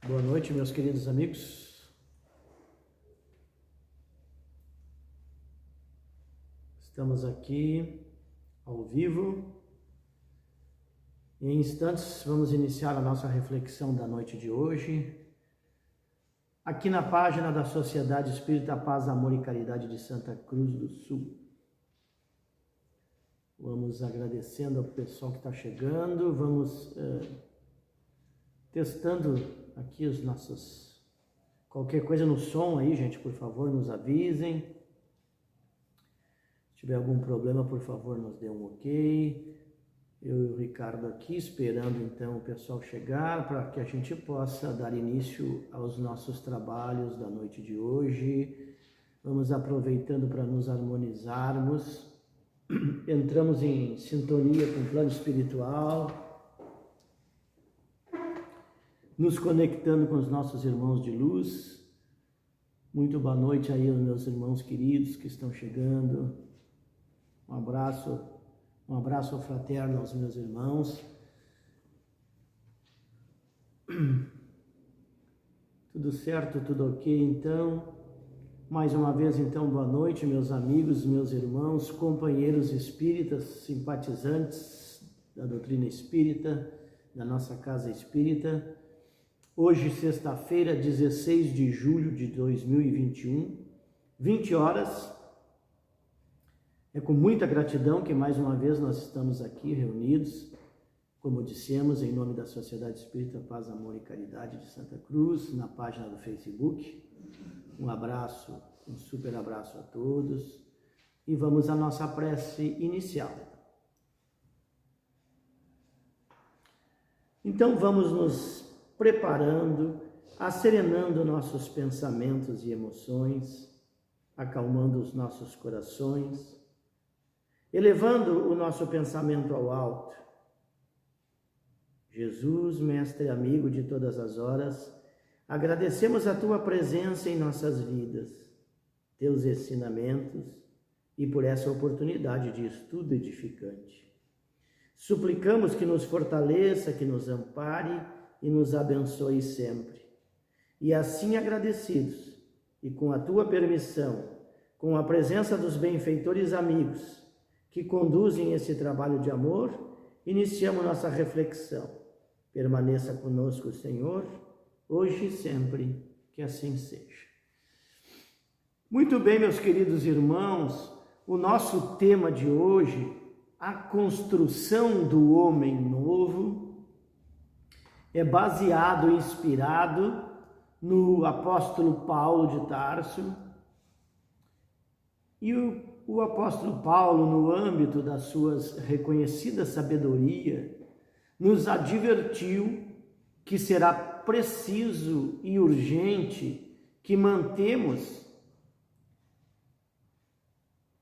Boa noite, meus queridos amigos. Estamos aqui ao vivo. Em instantes vamos iniciar a nossa reflexão da noite de hoje, aqui na página da Sociedade Espírita Paz, Amor e Caridade de Santa Cruz do Sul. Vamos agradecendo ao pessoal que está chegando, vamos testando aqui os nossos... Qualquer coisa no som aí, gente, por favor, nos avisem. Se tiver algum problema, por favor, nos dê um ok. Eu e o Ricardo aqui esperando então o pessoal chegar para que a gente possa dar início aos nossos trabalhos da noite de hoje. Vamos aproveitando para nos harmonizarmos. Entramos em sintonia com o plano espiritual, nos conectando com os nossos irmãos de luz. Muito boa noite aí aos meus irmãos queridos que estão chegando. Um abraço fraterno aos meus irmãos. Tudo certo, tudo ok, então. Mais uma vez, então, boa noite, meus amigos, meus irmãos, companheiros espíritas, simpatizantes da doutrina espírita, da nossa casa espírita. Hoje, sexta-feira, 16 de julho de 2021, 20 horas. É com muita gratidão que mais uma vez nós estamos aqui reunidos, como dissemos, em nome da Sociedade Espírita Paz, Amor e Caridade de Santa Cruz, na página do Facebook. Um abraço, um super abraço a todos e vamos à nossa prece inicial. Então vamos nos preparando, asserenando nossos pensamentos e emoções, acalmando os nossos corações, elevando o nosso pensamento ao alto. Jesus, mestre amigo de todas as horas, agradecemos a Tua presença em nossas vidas, Teus ensinamentos e por essa oportunidade de estudo edificante. Suplicamos que nos fortaleça, que nos ampare e nos abençoe sempre. E assim agradecidos, e com a Tua permissão, com a presença dos benfeitores amigos que conduzem esse trabalho de amor, iniciamos nossa reflexão. Permaneça conosco, Senhor, hoje e sempre, que assim seja. Muito bem, meus queridos irmãos, o nosso tema de hoje, a construção do homem novo, é baseado e inspirado no apóstolo Paulo de Tarso. E o apóstolo Paulo, no âmbito das suas reconhecidas sabedoria, nos advertiu que será preciso e urgente que mantemos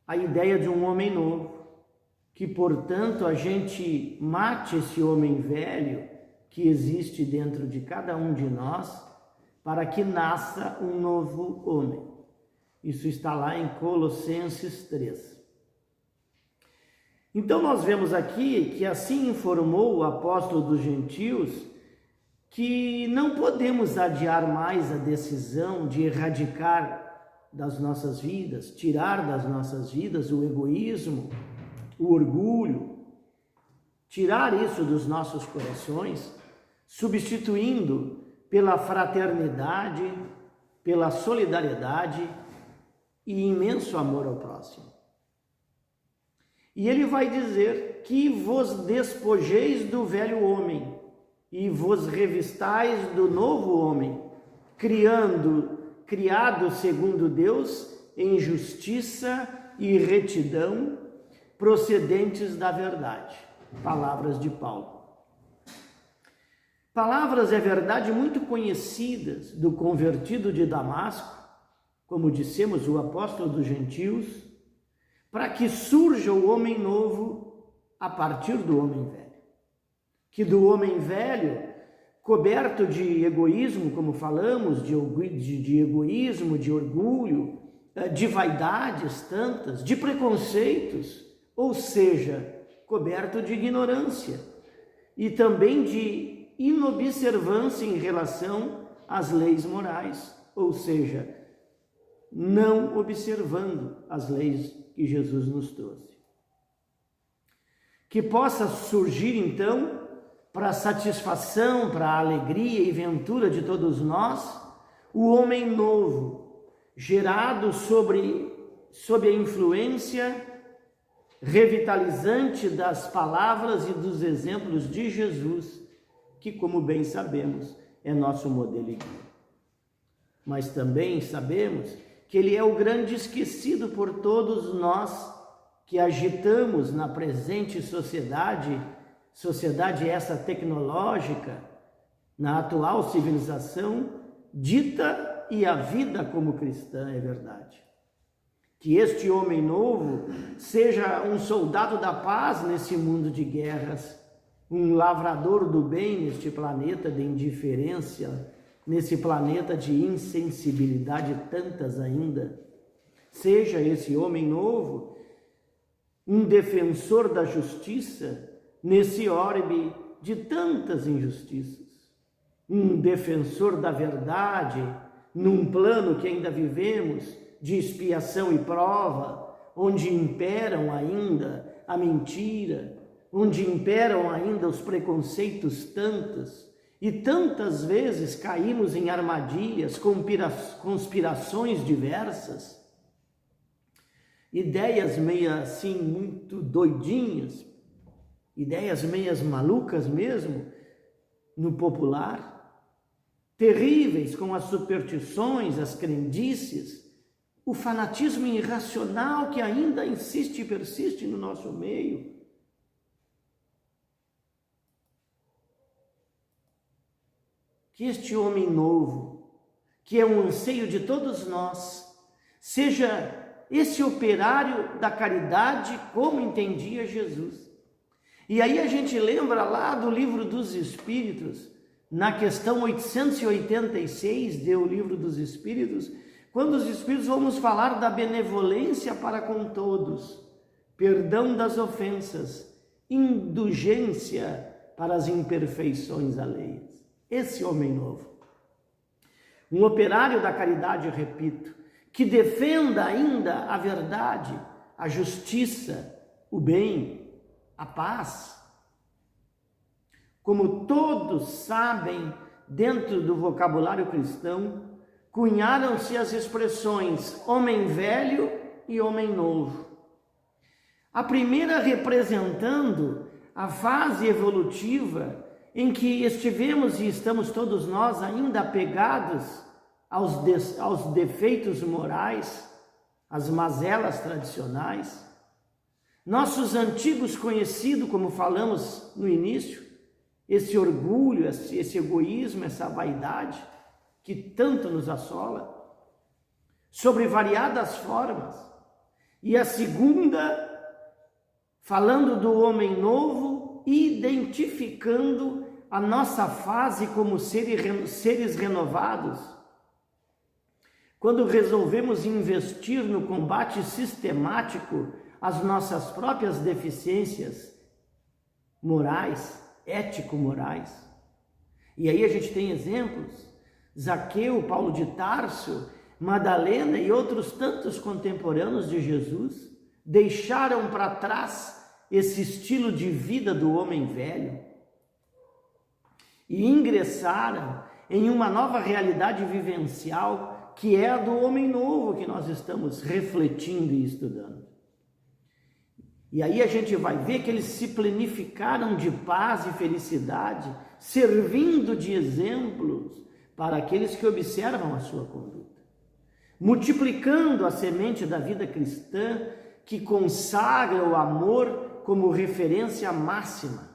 a ideia de um homem novo, que, portanto, a gente mate esse homem velho que existe dentro de cada um de nós, para que nasça um novo homem. Isso está lá em Colossenses 3. Então nós vemos aqui que assim informou o apóstolo dos gentios que não podemos adiar mais a decisão de erradicar das nossas vidas, tirar das nossas vidas o egoísmo, o orgulho, tirar isso dos nossos corações, substituindo pela fraternidade, pela solidariedade e imenso amor ao próximo. E ele vai dizer que vos despojeis do velho homem e vos revistais do novo homem, criado segundo Deus em justiça e retidão, procedentes da verdade. Palavras de Paulo. Palavras, é verdade, muito conhecidas do convertido de Damasco, como dissemos, o apóstolo dos gentios, para que surja o homem novo a partir do homem velho. Que do homem velho, coberto de egoísmo, como falamos, de egoísmo, de orgulho, de vaidades tantas, de preconceitos, ou seja, coberto de ignorância, e também de inobservância em relação às leis morais, ou seja, não observando as leis que Jesus nos trouxe. Que possa surgir então, para a satisfação, para a alegria e ventura de todos nós, o homem novo, gerado sob a influência revitalizante das palavras e dos exemplos de Jesus, que, como bem sabemos, é nosso modelo e guia. Mas também sabemos que ele é o grande esquecido por todos nós que agitamos na presente sociedade essa tecnológica, na atual civilização, dita e a vida como cristã, é verdade. Que este homem novo seja um soldado da paz nesse mundo de guerras, um lavrador do bem neste planeta de indiferença, nesse planeta de insensibilidade, tantas ainda. Seja esse homem novo um defensor da justiça nesse orbe de tantas injustiças, um defensor da verdade num plano que ainda vivemos de expiação e prova, onde imperam ainda a mentira, onde imperam ainda os preconceitos tantos, e tantas vezes caímos em armadilhas, conspirações diversas, ideias meio assim muito doidinhas, ideias meias malucas mesmo, no popular, terríveis com as superstições, as crendices, o fanatismo irracional que ainda insiste e persiste no nosso meio. Que este homem novo, que é um anseio de todos nós, seja esse operário da caridade como entendia Jesus. E aí a gente lembra lá do Livro dos Espíritos, na questão 886 do Livro dos Espíritos, quando os Espíritos vamos falar da benevolência para com todos, perdão das ofensas, indulgência para as imperfeições alheias. Esse homem novo, um operário da caridade, repito, que defenda ainda a verdade, a justiça, o bem, a paz. Como todos sabem, dentro do vocabulário cristão, cunharam-se as expressões homem velho e homem novo. A primeira representando a fase evolutiva em que estivemos e estamos todos nós ainda apegados aos defeitos morais, às mazelas tradicionais. Nossos antigos conhecidos, como falamos no início, esse orgulho, esse egoísmo, essa vaidade que tanto nos assola, sobre variadas formas. E a segunda, falando do homem novo, identificando a nossa fase como seres renovados, quando resolvemos investir no combate sistemático às nossas próprias deficiências morais, ético-morais. E aí a gente tem exemplos, Zaqueu, Paulo de Tarso, Madalena e outros tantos contemporâneos de Jesus deixaram para trás esse estilo de vida do homem velho e ingressaram em uma nova realidade vivencial que é a do homem novo que nós estamos refletindo e estudando. E aí a gente vai ver que eles se plenificaram de paz e felicidade, servindo de exemplos para aqueles que observam a sua conduta, multiplicando a semente da vida cristã que consagra o amor como referência máxima.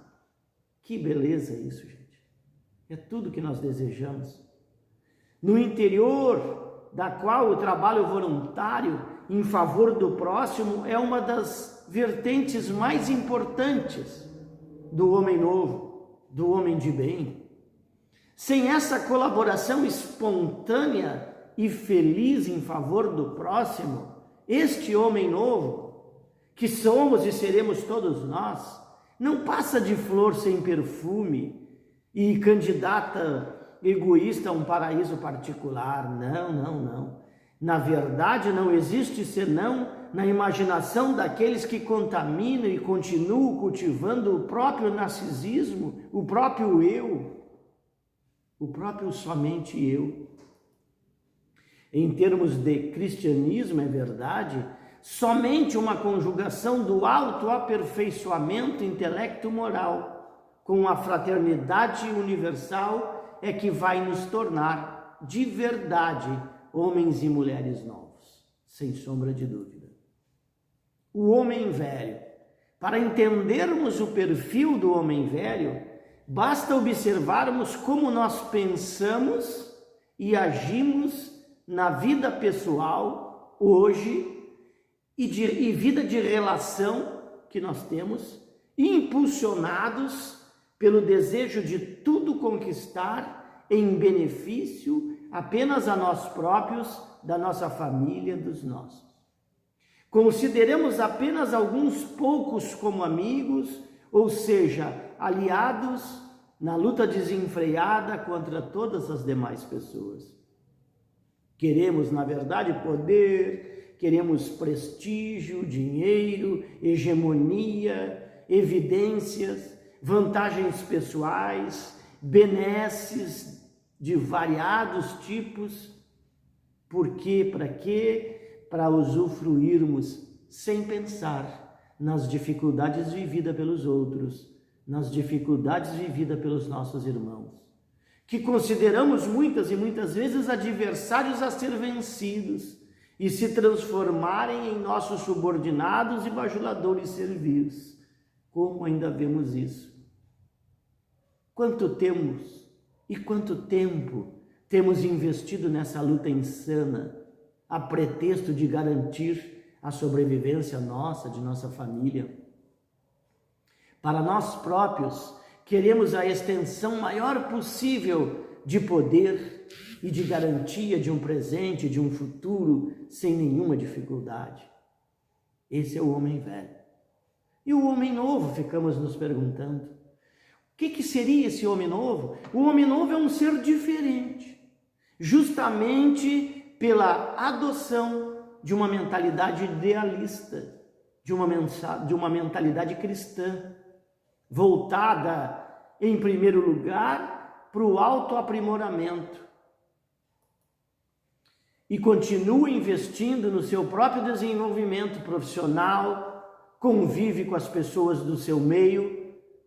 Que beleza isso, gente! É tudo que nós desejamos. No interior da qual o trabalho voluntário em favor do próximo é uma das vertentes mais importantes do homem novo, do homem de bem. Sem essa colaboração espontânea e feliz em favor do próximo, este homem novo, que somos e seremos todos nós, não passa de flor sem perfume e candidata egoísta a um paraíso particular. Não, não, não. Na verdade, não existe senão na imaginação daqueles que contaminam e continuam cultivando o próprio narcisismo, o próprio eu, o próprio somente eu. Em termos de cristianismo, é verdade, somente uma conjugação do autoaperfeiçoamento intelecto-moral com a fraternidade universal é que vai nos tornar, de verdade, homens e mulheres novos, sem sombra de dúvida. O homem velho. Para entendermos o perfil do homem velho, basta observarmos como nós pensamos e agimos na vida pessoal hoje e vida de relação que nós temos, impulsionados pelo desejo de tudo conquistar em benefício apenas a nós próprios, da nossa família, dos nossos. Consideremos apenas alguns poucos como amigos, ou seja, aliados na luta desenfreada contra todas as demais pessoas. Queremos, na verdade, poder, queremos prestígio, dinheiro, hegemonia, evidências, vantagens pessoais, benesses de variados tipos. Por quê? Para quê? Para usufruirmos sem pensar nas dificuldades vividas pelos outros, nas dificuldades vividas pelos nossos irmãos, que consideramos muitas e muitas vezes adversários a ser vencidos e se transformarem em nossos subordinados e bajuladores serviços. Como ainda vemos isso? Quanto temos e quanto tempo temos investido nessa luta insana, a pretexto de garantir a sobrevivência nossa, de nossa família? Para nós próprios, queremos a extensão maior possível de poder e de garantia de um presente, de um futuro, sem nenhuma dificuldade. Esse é o homem velho. E o homem novo, ficamos nos perguntando. O que seria esse homem novo? O homem novo é um ser diferente, justamente pela adoção de uma mentalidade idealista, de uma mentalidade cristã, voltada, em primeiro lugar, para o autoaprimoramento. E continua investindo no seu próprio desenvolvimento profissional, convive com as pessoas do seu meio,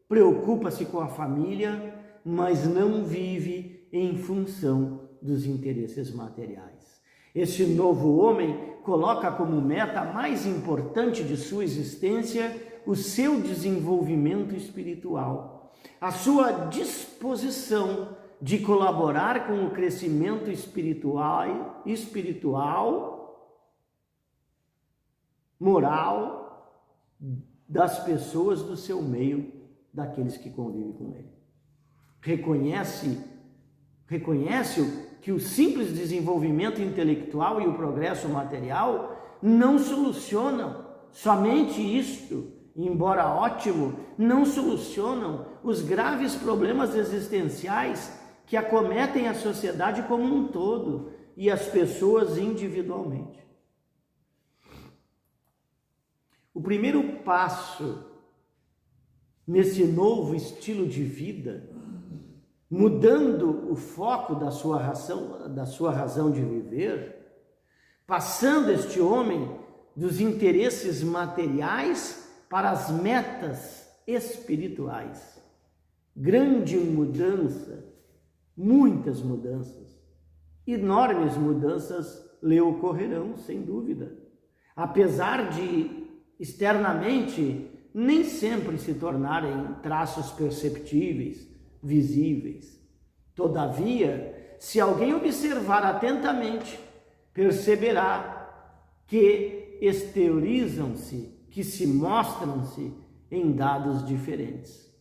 preocupa-se com a família, mas não vive em função dos interesses materiais. Este novo homem coloca como meta mais importante de sua existência o seu desenvolvimento espiritual, a sua disposição de colaborar com o crescimento espiritual, moral das pessoas do seu meio, daqueles que convivem com ele. Reconhece que o simples desenvolvimento intelectual e o progresso material não solucionam somente isto, embora ótimo, não solucionam os graves problemas existenciais que acometem a sociedade como um todo e as pessoas individualmente. O primeiro passo nesse novo estilo de vida, mudando o foco da sua razão de viver, passando este homem dos interesses materiais para as metas espirituais. Grande mudança, muitas mudanças, enormes mudanças lhe ocorrerão, sem dúvida. Apesar de, externamente, nem sempre se tornarem traços perceptíveis, visíveis. Todavia, se alguém observar atentamente, perceberá que exteriorizam-se, que se mostram-se em dados diferentes.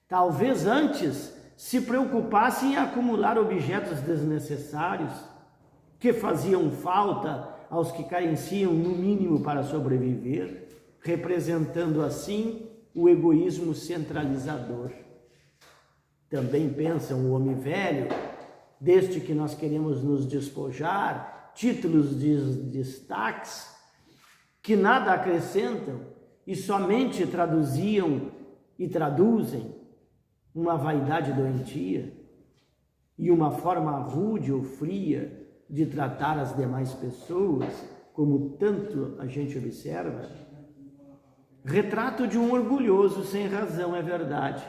Talvez antes se preocupassem em acumular objetos desnecessários que faziam falta aos que carenciam no mínimo para sobreviver, representando assim o egoísmo centralizador. Também pensam o homem velho, deste que nós queremos nos despojar, títulos de destaques que nada acrescentam e somente traduziam e traduzem uma vaidade doentia e uma forma rude ou fria de tratar as demais pessoas, como tanto a gente observa. Retrato de um orgulhoso sem razão, é verdade,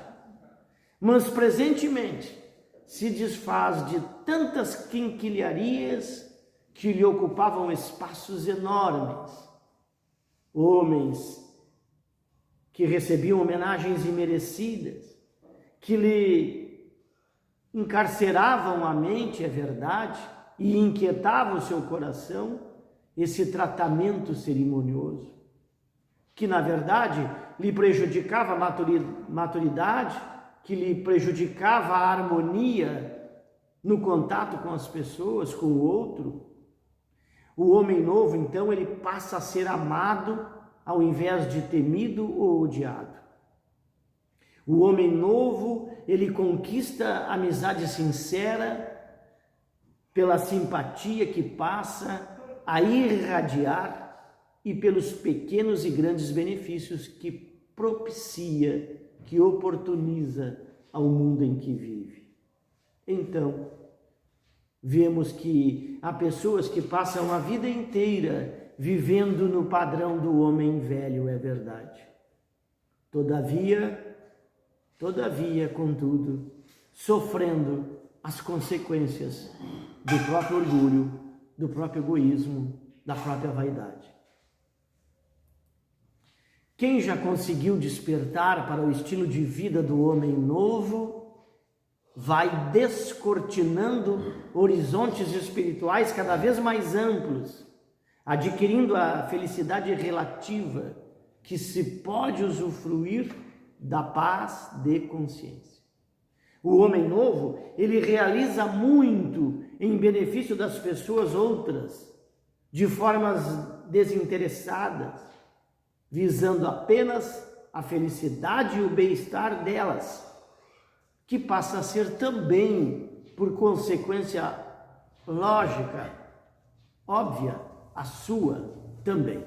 mas presentemente se desfaz de tantas quinquilharias que lhe ocupavam espaços enormes. Homens que recebiam homenagens imerecidas, que lhe encarceravam a mente, é verdade, e inquietavam o seu coração, esse tratamento cerimonioso, que na verdade lhe prejudicava a maturidade, que lhe prejudicava a harmonia no contato com as pessoas, com o outro. O homem novo, então, ele passa a ser amado ao invés de temido ou odiado. O homem novo, ele conquista a amizade sincera pela simpatia que passa a irradiar e pelos pequenos e grandes benefícios que propicia, que oportuniza ao mundo em que vive. Então, vemos que há pessoas que passam a vida inteira vivendo no padrão do homem velho, é verdade. Todavia, contudo, sofrendo as consequências do próprio orgulho, do próprio egoísmo, da própria vaidade. Quem já conseguiu despertar para o estilo de vida do homem novo, vai descortinando horizontes espirituais cada vez mais amplos, adquirindo a felicidade relativa que se pode usufruir da paz de consciência. O homem novo, ele realiza muito em benefício das pessoas outras, de formas desinteressadas, visando apenas a felicidade e o bem-estar delas, que passa a ser também, por consequência lógica, óbvia, a sua também.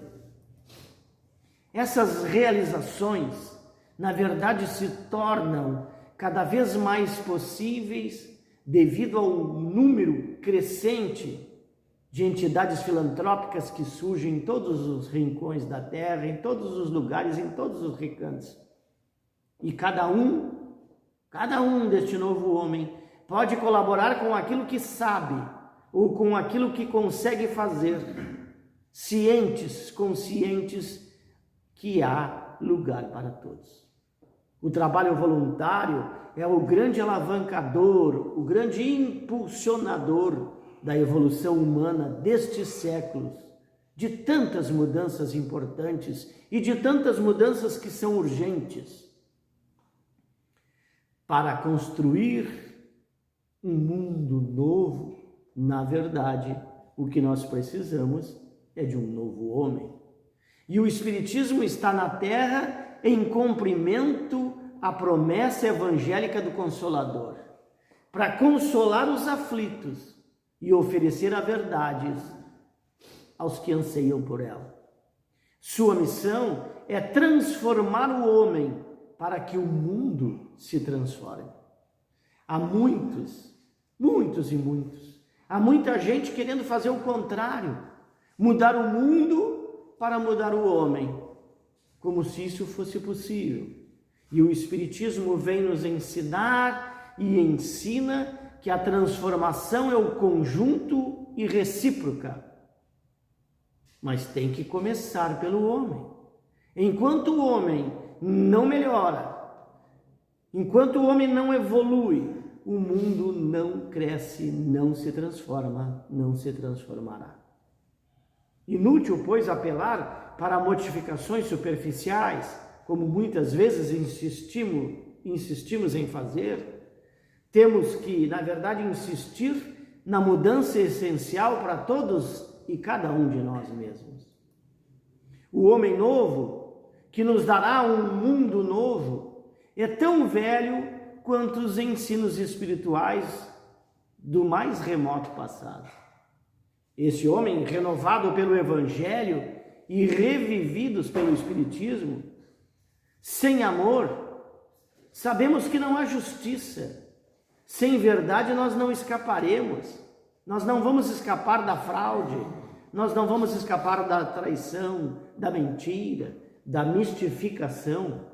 Essas realizações, na verdade, se tornam cada vez mais possíveis devido ao número crescente de entidades filantrópicas que surgem em todos os rincões da terra, em todos os lugares, em todos os recantos. E cada um deste novo homem pode colaborar com aquilo que sabe ou com aquilo que consegue fazer, conscientes que há lugar para todos. O trabalho voluntário é o grande alavancador, o grande impulsionador da evolução humana destes séculos, de tantas mudanças importantes e de tantas mudanças que são urgentes. Para construir um mundo novo, na verdade, o que nós precisamos é de um novo homem. E o Espiritismo está na Terra em cumprimento à promessa evangélica do Consolador, para consolar os aflitos e oferecer a verdade aos que anseiam por ela. Sua missão é transformar o homem para que o mundo se transforme. Há muitos. Há muita gente querendo fazer o contrário, mudar o mundo para mudar o homem, como se isso fosse possível. E o Espiritismo vem nos ensinar e ensina que a transformação é o conjunto e recíproca. Mas tem que começar pelo homem. Enquanto o homem não melhora, enquanto o homem não evolui, o mundo não cresce, não se transforma, não se transformará. Inútil, pois, apelar para modificações superficiais, como muitas vezes insistimos em fazer. Temos que, na verdade, insistir na mudança essencial para todos e cada um de nós mesmos. O homem novo, que nos dará um mundo novo, é tão velho quanto os ensinos espirituais do mais remoto passado. Esse homem, renovado pelo Evangelho e revividos pelo Espiritismo, sem amor, sabemos que não há justiça. Sem verdade nós não escaparemos. Nós não vamos escapar da fraude, nós não vamos escapar da traição, da mentira, da mistificação.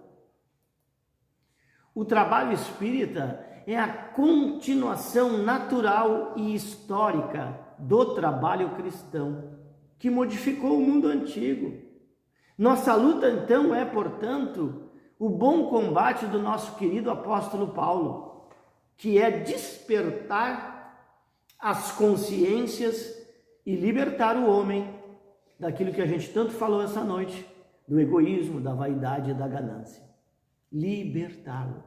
O trabalho espírita é a continuação natural e histórica do trabalho cristão, que modificou o mundo antigo. Nossa luta, então, é, portanto, o bom combate do nosso querido apóstolo Paulo, que é despertar as consciências e libertar o homem daquilo que a gente tanto falou essa noite, do egoísmo, da vaidade e da ganância. Libertá-lo.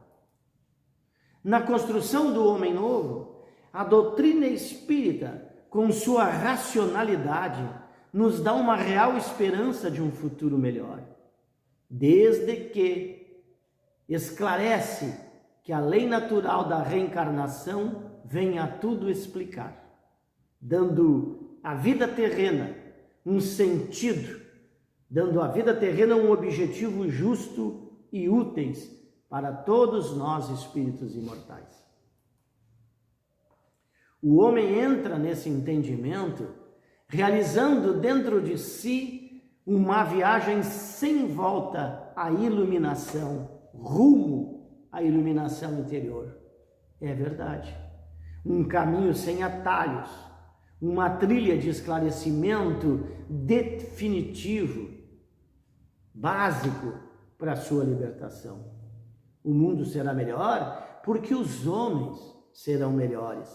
Na construção do homem novo, a doutrina espírita, com sua racionalidade, nos dá uma real esperança de um futuro melhor, desde que esclarece que a lei natural da reencarnação vem a tudo explicar, dando à vida terrena um sentido, dando à vida terrena um objetivo justo e úteis para todos nós espíritos imortais. O homem entra nesse entendimento realizando dentro de si uma viagem sem volta à iluminação, rumo à iluminação interior. É verdade. Um caminho sem atalhos, uma trilha de esclarecimento definitivo, básico para a sua libertação. O mundo será melhor porque os homens serão melhores.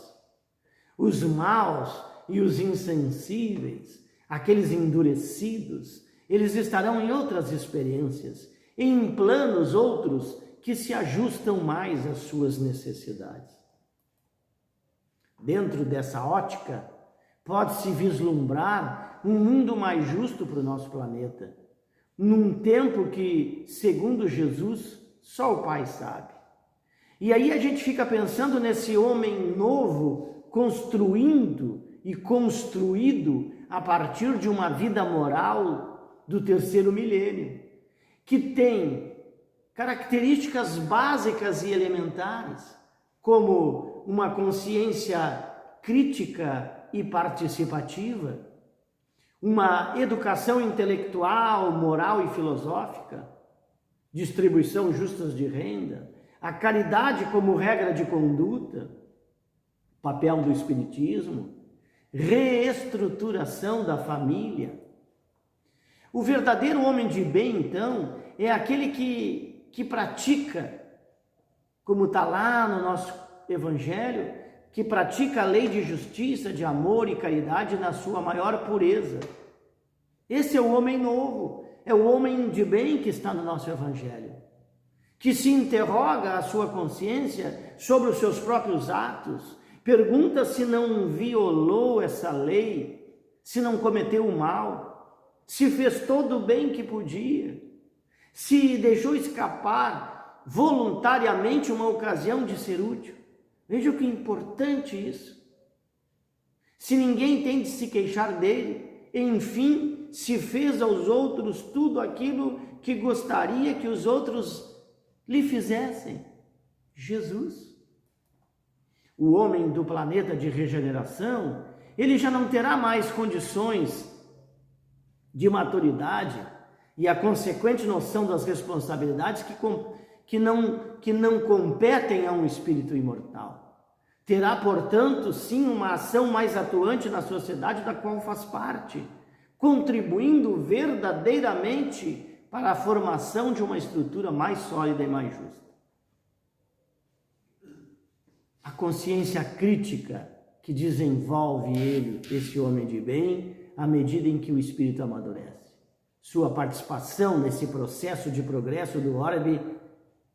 Os maus e os insensíveis, aqueles endurecidos, eles estarão em outras experiências, em planos outros que se ajustam mais às suas necessidades. Dentro dessa ótica, pode-se vislumbrar um mundo mais justo para o nosso planeta, num tempo que, segundo Jesus, só o Pai sabe. E aí a gente fica pensando nesse homem novo, construindo e construído a partir de uma vida moral do terceiro milênio, que tem características básicas e elementares, como uma consciência crítica e participativa, uma educação intelectual, moral e filosófica, distribuição justa de renda, a caridade como regra de conduta, papel do espiritismo, reestruturação da família. O verdadeiro homem de bem, então, é aquele que pratica, como está lá no nosso Evangelho, que pratica a lei de justiça, de amor e caridade na sua maior pureza. Esse é o homem novo, é o homem de bem que está no nosso Evangelho, que se interroga a sua consciência sobre os seus próprios atos, pergunta se não violou essa lei, se não cometeu o mal, se fez todo o bem que podia, se deixou escapar voluntariamente uma ocasião de ser útil. Veja que importante isso. Se ninguém tem de se queixar dele, enfim, se fez aos outros tudo aquilo que gostaria que os outros lhe fizessem. Jesus. O homem do planeta de regeneração, ele já não terá mais condições de maturidade e a consequente noção das responsabilidades que não competem a um espírito imortal. Terá, portanto, sim, uma ação mais atuante na sociedade da qual faz parte, contribuindo verdadeiramente para a formação de uma estrutura mais sólida e mais justa. A consciência crítica que desenvolve ele, esse homem de bem, à medida em que o espírito amadurece. Sua participação nesse processo de progresso do orbe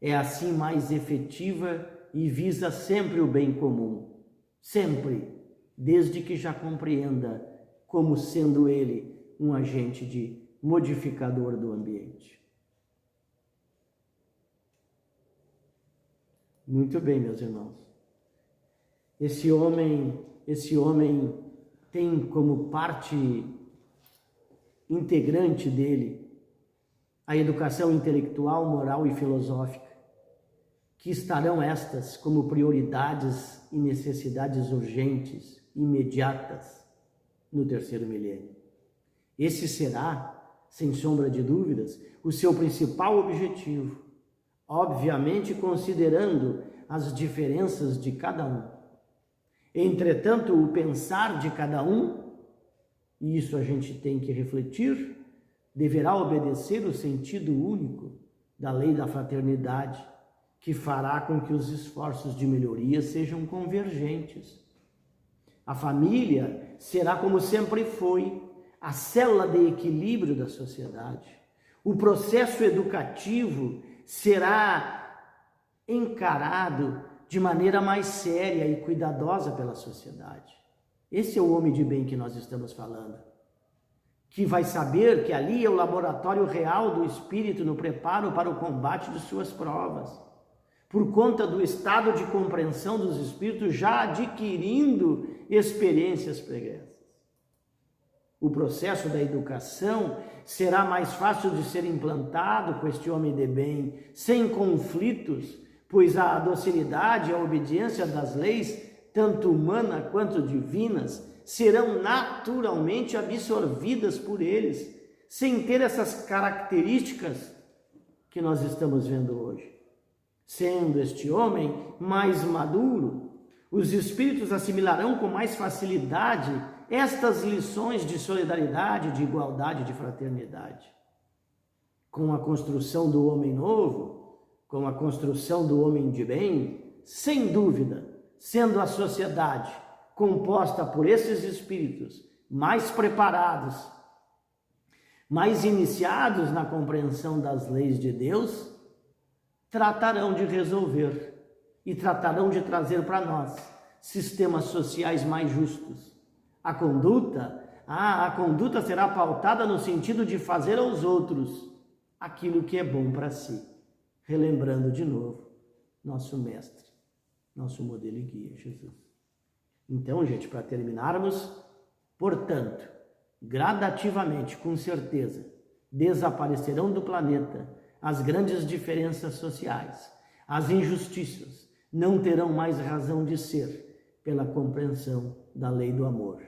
é assim mais efetiva e visa sempre o bem comum, sempre, desde que já compreenda como sendo ele um agente de modificador do ambiente. Muito bem, meus irmãos. Esse homem tem como parte integrante dele a educação intelectual, moral e filosófica, que estarão estas como prioridades e necessidades urgentes, imediatas, no terceiro milênio. Esse será, sem sombra de dúvidas, o seu principal objetivo, obviamente considerando as diferenças de cada um. Entretanto, o pensar de cada um, e isso a gente tem que refletir, deverá obedecer o sentido único da lei da fraternidade, que fará com que os esforços de melhoria sejam convergentes. A família será, como sempre foi, a célula de equilíbrio da sociedade. O processo educativo será encarado de maneira mais séria e cuidadosa pela sociedade. Esse é o homem de bem que nós estamos falando, que vai saber que ali é o laboratório real do espírito no preparo para o combate de suas provas, por conta do estado de compreensão dos espíritos já adquirindo experiências pregressas. O processo da educação será mais fácil de ser implantado com este homem de bem, sem conflitos, pois a docilidade e a obediência das leis, tanto humana quanto divinas, serão naturalmente absorvidas por eles, sem ter essas características que nós estamos vendo hoje. Sendo este homem mais maduro, os espíritos assimilarão com mais facilidade estas lições de solidariedade, de igualdade, de fraternidade. Com a construção do homem novo, com a construção do homem de bem, sem dúvida, sendo a sociedade composta por esses espíritos mais preparados, mais iniciados na compreensão das leis de Deus, tratarão de resolver e tratarão de trazer para nós sistemas sociais mais justos. A conduta será pautada no sentido de fazer aos outros aquilo que é bom para si. Relembrando de novo nosso mestre, nosso modelo e guia, Jesus. Então, gente, para terminarmos, portanto, gradativamente, com certeza, desaparecerão do planeta as grandes diferenças sociais, as injustiças não terão mais razão de ser pela compreensão da lei do amor.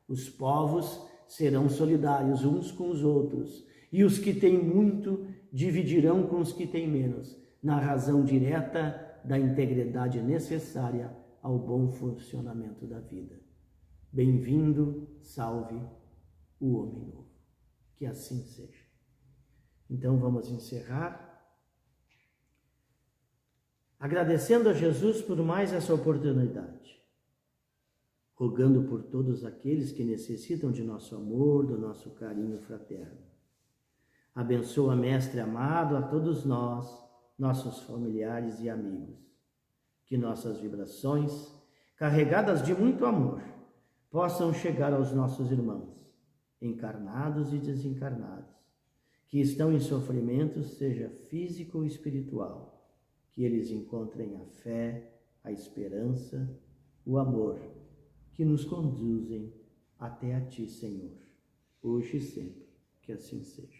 Os povos serão solidários uns com os outros, e os que têm muito dividirão com os que têm menos, na razão direta da integridade necessária ao bom funcionamento da vida. Bem-vindo, salve o homem novo. Que assim seja. Então vamos encerrar agradecendo a Jesus por mais essa oportunidade, rogando por todos aqueles que necessitam de nosso amor, do nosso carinho fraterno. Abençoa, Mestre amado, a todos nós, nossos familiares e amigos. Que nossas vibrações, carregadas de muito amor, possam chegar aos nossos irmãos, encarnados e desencarnados, que estão em sofrimento, seja físico ou espiritual, que eles encontrem a fé, a esperança, o amor, que nos conduzem até a Ti, Senhor, hoje e sempre, que assim seja.